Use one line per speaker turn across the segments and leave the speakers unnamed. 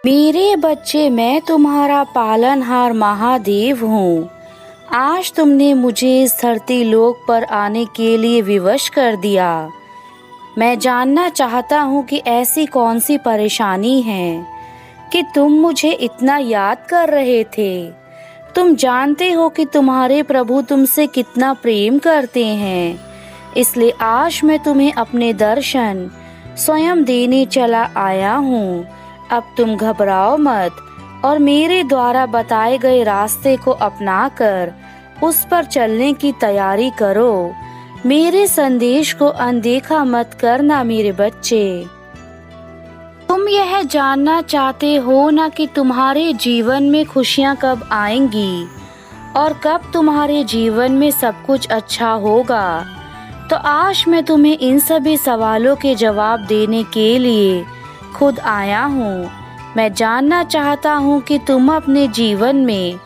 मेरे बच्चे, मैं तुम्हारा पालनहार महादेव हूँ। आज तुमने मुझे इस धरती लोक पर आने के लिए विवश कर दिया। मैं जानना चाहता हूँ कि ऐसी कौन सी परेशानी है कि तुम मुझे इतना याद कर रहे थे। तुम जानते हो कि तुम्हारे प्रभु तुमसे कितना प्रेम करते हैं, इसलिए आज मैं तुम्हें अपने दर्शन स्वयं देने चला आया हूँ। अब तुम घबराओ मत और मेरे द्वारा बताए गए रास्ते को अपनाकर उस पर चलने की तैयारी करो। मेरे संदेश को अनदेखा मत करना मेरे बच्चे। तुम यह जानना चाहते हो ना कि तुम्हारे जीवन में खुशियाँ कब आएंगी और कब तुम्हारे जीवन में सब कुछ अच्छा होगा। तो आज मैं तुम्हें इन सभी सवालों के जवाब देने के लिए खुद आया हूँ। मैं जानना चाहता हूँ कि तुम अपने जीवन में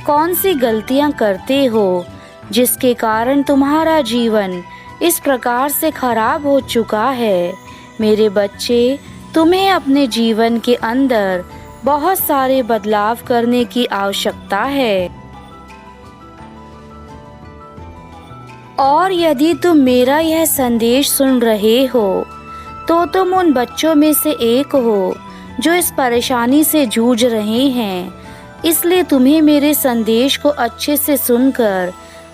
कौन सी गलतियाँ करते हो जिसके कारण तुम्हारा जीवन इस प्रकार से खराब हो चुका है। मेरे बच्चे, तुम्हें अपने जीवन के अंदर बहुत सारे बदलाव करने की आवश्यकता है। और यदि तुम मेरा यह संदेश सुन रहे हो तो तुम उन बच्चों में से एक हो जो इस परेशानी से जूझ रहे हैं। इसलिए तुम्हें मेरे संदेश को अच्छे से सुनकर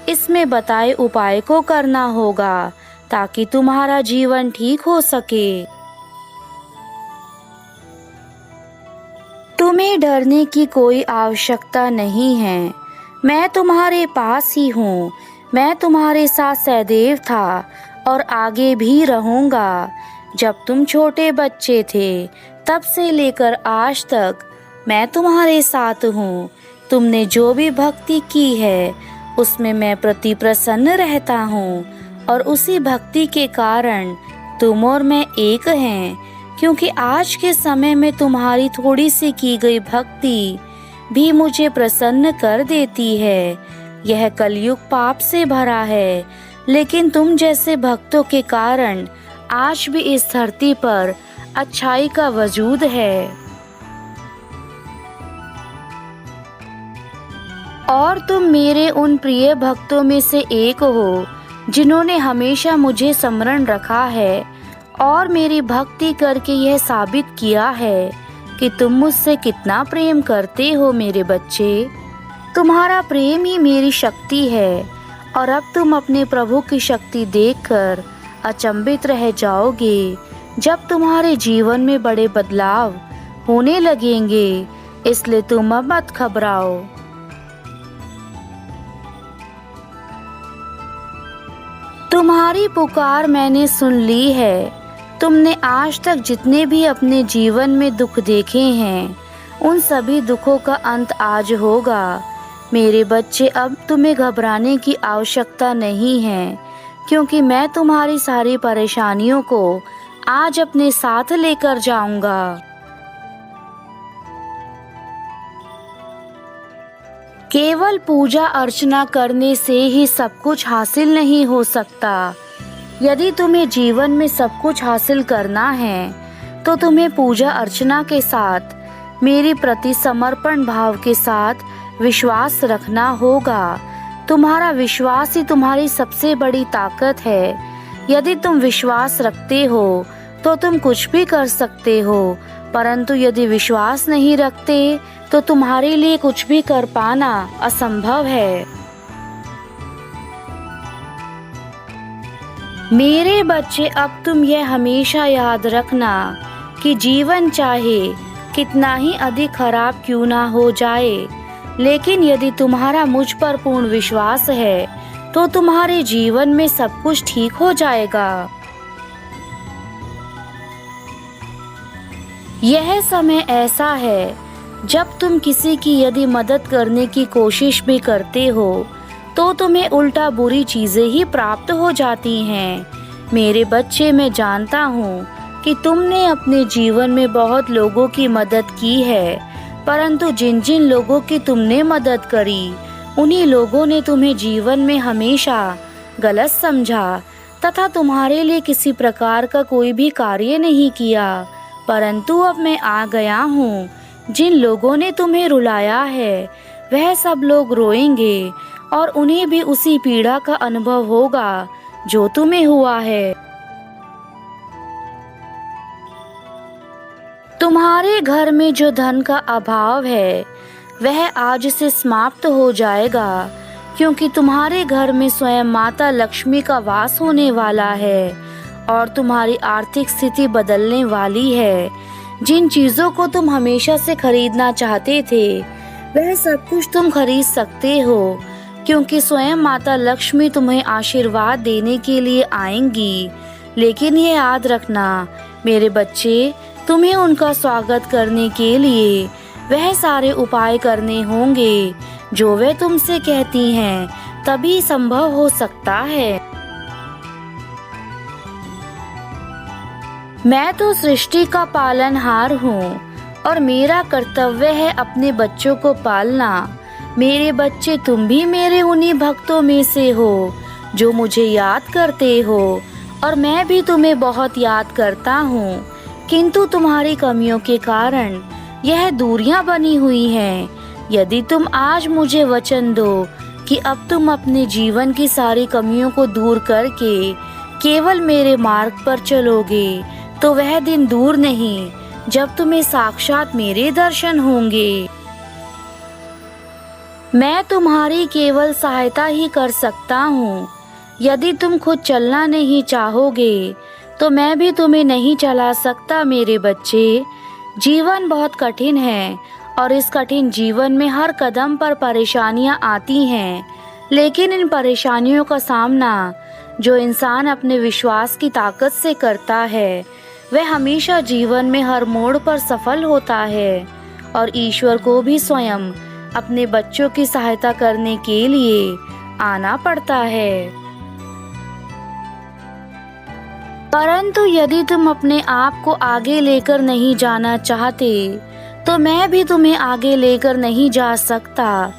इसमें बताए उपाय को करना होगा ताकि तुम्हारा जीवन ठीक हो सके। तुम्हें डरने की कोई आवश्यकता नहीं है। मैं तुम्हारे पास ही हूँ। मैं तुम्हारे साथ सदैव था और आगे भी रहूँगा। जब तुम छोटे बच्चे थे तब से लेकर आज तक मैं तुम्हारे साथ हूँ। तुमने जो भी भक्ति की है उसमें मैं प्रति प्रसन्न रहता हूँ और उसी भक्ति के कारण तुम और मैं एक हैं, क्योंकि आज के समय में तुम्हारी थोड़ी सी की गई भक्ति भी मुझे प्रसन्न कर देती है। यह कलयुग पाप से भरा है, लेकिन तुम जैसे भक्तों के कारण आज भी इस धरती पर अच्छाई का वजूद है। और तुम मेरे उन प्रिय भक्तों में से एक हो जिन्होंने हमेशा मुझे स्मरण रखा है और मेरी भक्ति करके यह साबित किया है कि तुम मुझसे कितना प्रेम करते हो। मेरे बच्चे, तुम्हारा प्रेम ही मेरी शक्ति है और अब तुम अपने प्रभु की शक्ति देखकर अचंभित रह जाओगे जब तुम्हारे जीवन में बड़े बदलाव होने लगेंगे। इसलिए तुम अब मत घबराओ। तुम्हारी पुकार मैंने सुन ली है। तुमने आज तक जितने भी अपने जीवन में दुख देखे हैं उन सभी दुखों का अंत आज होगा। मेरे बच्चे, अब तुम्हें घबराने की आवश्यकता नहीं है, क्योंकि मैं तुम्हारी सारी परेशानियों को आज अपने साथ लेकर जाऊंगा। केवल पूजा अर्चना करने से ही सब कुछ हासिल नहीं हो सकता। यदि तुम्हें जीवन में सब कुछ हासिल करना है तो तुम्हें पूजा अर्चना के साथ मेरी प्रति समर्पण भाव के साथ विश्वास रखना होगा। तुम्हारा विश्वास ही तुम्हारी सबसे बड़ी ताकत है। यदि तुम विश्वास रखते हो तो तुम कुछ भी कर सकते हो, परंतु यदि विश्वास नहीं रखते तो तुम्हारे लिए कुछ भी कर पाना असंभव है। मेरे बच्चे, अब तुम यह हमेशा याद रखना कि जीवन चाहे कितना ही अधिक खराब क्यों ना हो जाए, लेकिन यदि तुम्हारा मुझ पर पूर्ण विश्वास है तो तुम्हारे जीवन में सब कुछ ठीक हो जाएगा। यह समय ऐसा है जब तुम किसी की यदि मदद करने की कोशिश भी करते हो तो तुम्हें उल्टा बुरी चीजें ही प्राप्त हो जाती हैं। मेरे बच्चे, मैं जानता हूँ कि तुमने अपने जीवन में बहुत लोगों की मदद की है, परंतु जिन जिन लोगों की तुमने मदद करी उन्हीं लोगों ने तुम्हें जीवन में हमेशा गलत समझा तथा तुम्हारे लिए किसी प्रकार का कोई भी कार्य नहीं किया। परंतु अब मैं आ गया हूँ जिन लोगों ने तुम्हें रुलाया है वह सब लोग रोएंगे और उन्हें भी उसी पीड़ा का अनुभव होगा जो तुम्हें हुआ है। तुम्हारे घर में जो धन का अभाव है वह आज से समाप्त हो जाएगा, क्योंकि तुम्हारे घर में स्वयं माता लक्ष्मी का वास होने वाला है और तुम्हारी आर्थिक स्थिति बदलने वाली है। जिन चीजों को तुम हमेशा से खरीदना चाहते थे वह सब कुछ तुम खरीद सकते हो, क्योंकि स्वयं माता लक्ष्मी तुम्हें आशीर्वाद देने के लिए आएंगी। लेकिन ये याद रखना मेरे बच्चे, तुम्हें उनका स्वागत करने के लिए वह सारे उपाय करने होंगे जो वे तुमसे कहती हैं, तभी संभव हो सकता है। मैं तो सृष्टि का पालनहार हूँ और मेरा कर्तव्य है अपने बच्चों को पालना। मेरे बच्चे, तुम भी मेरे उन्हीं भक्तों में से हो जो मुझे याद करते हो और मैं भी तुम्हें बहुत याद करता हूँ, किंतु तुम्हारी कमियों के कारण यह दूरियां बनी हुई हैं। यदि तुम आज मुझे वचन दो कि अब तुम अपने जीवन की सारी कमियों को दूर करके केवल मेरे मार्ग पर चलोगे, तो वह दिन दूर नहीं जब तुम्हें साक्षात मेरे दर्शन होंगे। मैं तुम्हारी केवल सहायता ही कर सकता हूँ। यदि तुम खुद चलना नहीं चाहोगे तो मैं भी तुम्हें नहीं चला सकता मेरे बच्चे। जीवन बहुत कठिन है और इस कठिन जीवन में हर कदम पर परेशानियां आती हैं, लेकिन इन परेशानियों का सामना जो इंसान अपने विश्वास की ताकत से करता है वह हमेशा जीवन में हर मोड़ पर सफल होता है और ईश्वर को भी स्वयं अपने बच्चों की सहायता करने के लिए आना पड़ता है। परंतु यदि तुम अपने आप को आगे लेकर नहीं जाना चाहते तो मैं भी तुम्हें आगे लेकर नहीं जा सकता।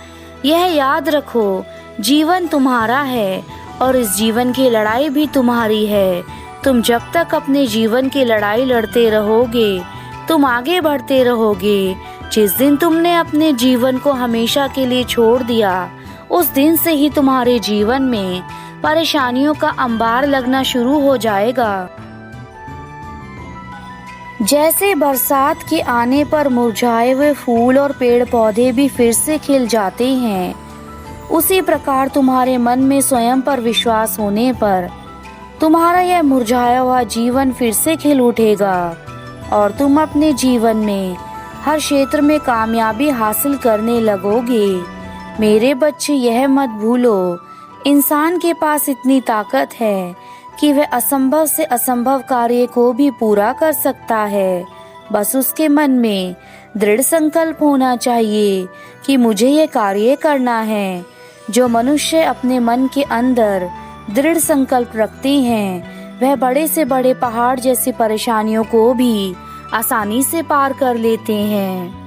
यह याद रखो, जीवन तुम्हारा है और इस जीवन की लड़ाई भी तुम्हारी है। तुम जब तक अपने जीवन की लड़ाई लड़ते रहोगे तुम आगे बढ़ते रहोगे। जिस दिन तुमने अपने जीवन को हमेशा के लिए छोड़ दिया उस दिन से ही तुम्हारे जीवन में परेशानियों का अंबार लगना शुरू हो जाएगा। जैसे बरसात के आने पर मुरझाए हुए फूल और पेड़ पौधे भी फिर से खिल जाते हैं, उसी प्रकार तुम्हारे मन में स्वयं पर विश्वास होने पर तुम्हारा यह मुरझाया हुआ जीवन फिर से खिल उठेगा और तुम अपने जीवन में हर क्षेत्र में कामयाबी हासिल करने लगोगे। मेरे बच्चे, यह मत भूलो, इंसान के पास इतनी ताकत है कि वह असंभव से असंभव कार्य को भी पूरा कर सकता है। बस उसके मन में दृढ़ संकल्प होना चाहिए कि मुझे यह कार्य करना है। जो मनुष्य अपने मन के अंदर दृढ़ संकल्प रखते हैं वह बड़े से बड़े पहाड़ जैसी परेशानियों को भी आसानी से पार कर लेते हैं।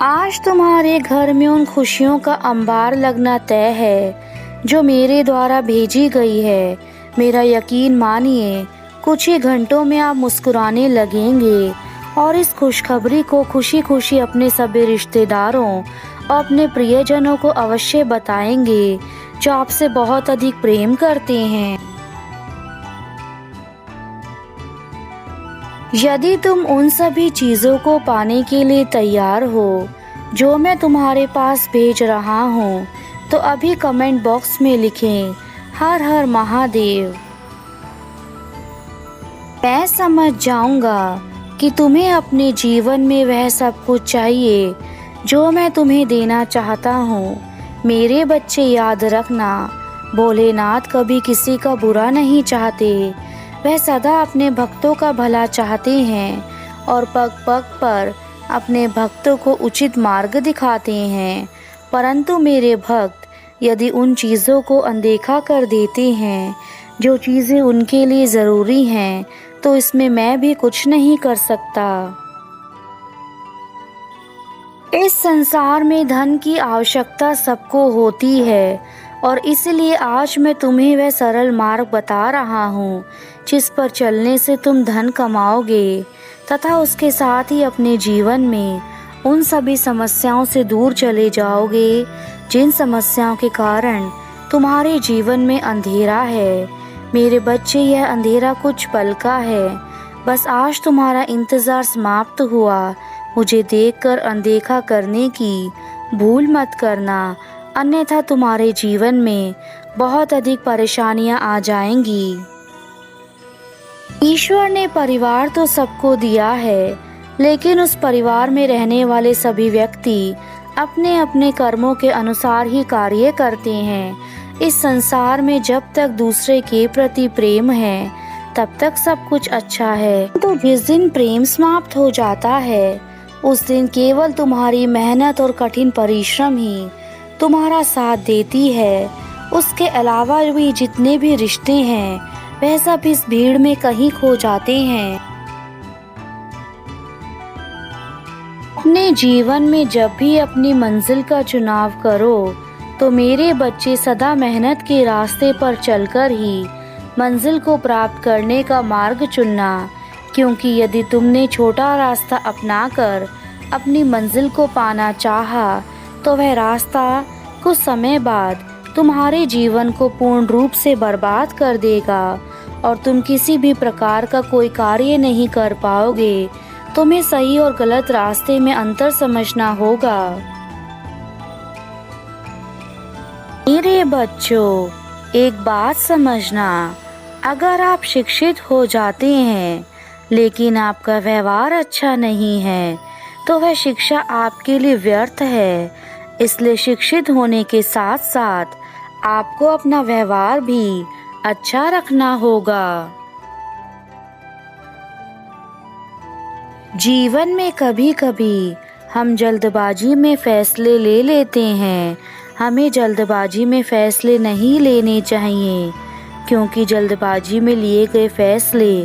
आज तुम्हारे घर में उन खुशियों का अंबार लगना तय है जो मेरे द्वारा भेजी गई है। मेरा यकीन मानिए, कुछ ही घंटों में आप मुस्कुराने लगेंगे और इस खुशखबरी को खुशी खुशी अपने सभी रिश्तेदारों और अपने प्रियजनों को अवश्य बताएंगे जो आपसे बहुत अधिक प्रेम करते हैं। यदि तुम उन सभी चीजों को पाने के लिए तैयार हो जो मैं तुम्हारे पास भेज रहा हूँ, तो अभी कमेंट बॉक्स में लिखें हर हर महादेव। मैं समझ जाऊंगा कि तुम्हें अपने जीवन में वह सब कुछ चाहिए जो मैं तुम्हें देना चाहता हूँ। मेरे बच्चे, याद रखना, भोलेनाथ कभी किसी का बुरा नहीं चाहते। वह सदा अपने भक्तों का भला चाहते हैं और पग पग पर अपने भक्तों को उचित मार्ग दिखाते हैं। परंतु मेरे भक्त यदि उन चीज़ों को अनदेखा कर देते हैं जो चीज़ें उनके लिए ज़रूरी हैं, तो इसमें मैं भी कुछ नहीं कर सकता। इस संसार में धन की आवश्यकता सबको होती है और इसलिए आज मैं तुम्हें वह सरल मार्ग बता रहा हूँ जिस पर चलने से तुम धन कमाओगे तथा उसके साथ ही अपने जीवन में उन सभी समस्याओं से दूर चले जाओगे जिन समस्याओं के कारण तुम्हारे जीवन में अंधेरा है। मेरे बच्चे, यह अंधेरा कुछ पल का है। बस आज तुम्हारा इंतज़ार समाप्त हुआ। मुझे देखकर अनदेखा करने की भूल मत करना, अन्यथा तुम्हारे जीवन में बहुत अधिक परेशानियां आ जाएंगी। ईश्वर ने परिवार तो सबको दिया है, लेकिन उस परिवार में रहने वाले सभी व्यक्ति अपने अपने कर्मों के अनुसार ही कार्य करते हैं। इस संसार में जब तक दूसरे के प्रति प्रेम है तब तक सब कुछ अच्छा है, तो जिस दिन प्रेम समाप्त हो जाता है उस दिन केवल तुम्हारी मेहनत और कठिन परिश्रम ही तुम्हारा साथ देती है। उसके अलावा भी जितने भी रिश्ते हैं वह सब इस भीड़ में कहीं खो जाते हैं। अपने जीवन में जब भी अपनी मंजिल का चुनाव करो तो मेरे बच्चे सदा मेहनत के रास्ते पर चलकर ही मंजिल को प्राप्त करने का मार्ग चुनना, क्योंकि यदि तुमने छोटा रास्ता अपनाकर अपनी मंजिल को पाना चाहा तो वह रास्ता कुछ समय बाद तुम्हारे जीवन को पूर्ण रूप से बर्बाद कर देगा और तुम किसी भी प्रकार का कोई कार्य नहीं कर पाओगे। तुम्हें सही और गलत रास्ते में अंतर समझना होगा। मेरे बच्चों, एक बात समझना, अगर आप शिक्षित हो जाते हैं लेकिन आपका व्यवहार अच्छा नहीं है तो वह शिक्षा आपके लिए व्यर्थ है। इसलिए शिक्षित होने के साथ साथ आपको अपना व्यवहार भी अच्छा रखना होगा। जीवन में कभी कभी हम जल्दबाजी में फैसले ले लेते हैं। हमें जल्दबाजी में फैसले नहीं लेने चाहिए, क्योंकि जल्दबाजी में लिए गए फैसले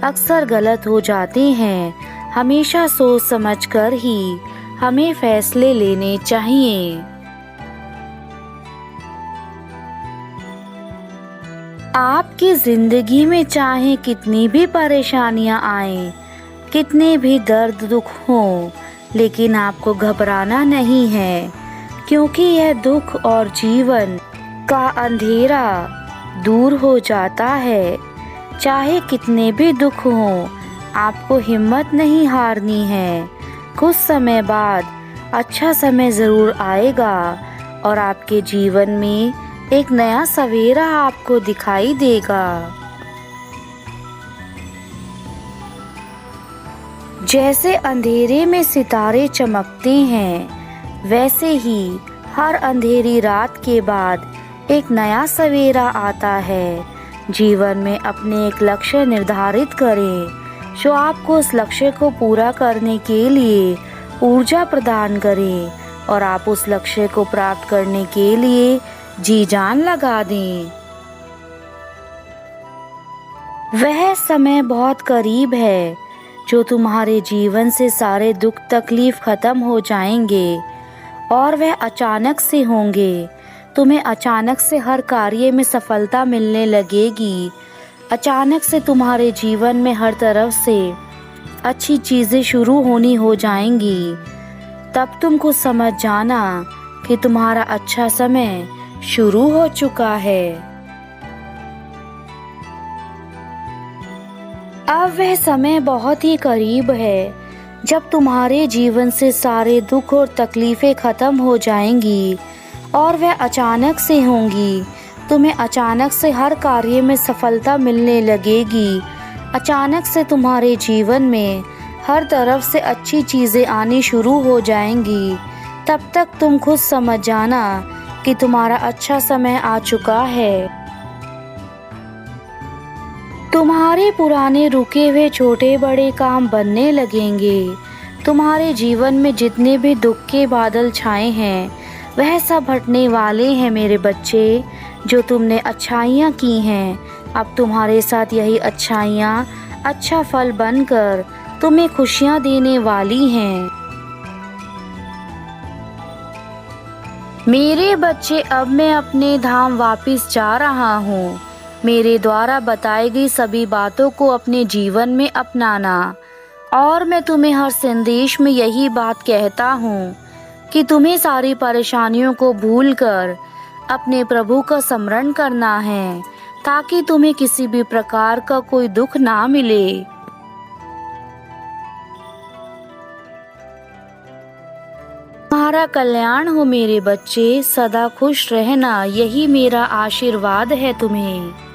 अक्सर गलत हो जाते हैं। हमेशा सोच समझकर ही हमें फैसले लेने चाहिए। आपकी जिंदगी में चाहे कितनी भी परेशानियां आएं, कितने भी दर्द दुख हों, लेकिन आपको घबराना नहीं है, क्योंकि यह दुख और जीवन का अंधेरा दूर हो जाता है। चाहे कितने भी दुख हों, आपको हिम्मत नहीं हारनी है। कुछ समय बाद अच्छा समय ज़रूर आएगा और आपके जीवन में एक नया सवेरा आपको दिखाई देगा। जैसे अंधेरे में सितारे चमकते हैं, वैसे ही हर अंधेरी रात के बाद एक नया सवेरा आता है। जीवन में अपने एक लक्ष्य निर्धारित करें जो आपको उस लक्ष्य को पूरा करने के लिए ऊर्जा प्रदान करे और आप उस लक्ष्य को प्राप्त करने के लिए जी जान लगा दें। वह समय बहुत करीब है जो तुम्हारे जीवन से सारे दुख तकलीफ खत्म हो जाएंगे और वह अचानक से होंगे। तुम्हें अचानक से हर कार्य में सफलता मिलने लगेगी। अचानक से तुम्हारे जीवन में हर तरफ से अच्छी चीज़ें शुरू होनी हो जाएंगी। तब तुम कुछ समझ जाना कि तुम्हारा अच्छा समय शुरू हो चुका है। अब वह समय बहुत ही करीब है जब तुम्हारे जीवन से सारे दुख और तकलीफें खत्म हो जाएंगी और वह अचानक से होंगी। तुम्हें अचानक से हर कार्य में सफलता मिलने लगेगी। अचानक से तुम्हारे जीवन में हर तरफ से अच्छी चीज़ें आनी शुरू हो जाएंगी। तब तक तुम खुद समझ जाना कि तुम्हारा अच्छा समय आ चुका है। तुम्हारे पुराने रुके हुए छोटे बड़े काम बनने लगेंगे। तुम्हारे जीवन में जितने भी दुख के बादल छाए हैं वह सब हटने वाले हैं मेरे बच्चे। जो तुमने अच्छाइयाँ की हैं, अब तुम्हारे साथ यही अच्छाइयाँ अच्छा फल बनकर तुम्हें खुशियाँ देने वाली हैं। मेरे बच्चे, अब मैं अपने धाम वापस जा रहा हूँ। मेरे द्वारा बताई गई सभी बातों को अपने जीवन में अपनाना और मैं तुम्हें हर संदेश में यही बात कहता हूँ कि तुम्हें सारी परेशानियों को भूलकर अपने प्रभु का स्मरण करना है, ताकि तुम्हें किसी भी प्रकार का कोई दुख ना मिले। तुम्हारा कल्याण हो मेरे बच्चे, सदा खुश रहना, यही मेरा आशीर्वाद है तुम्हें।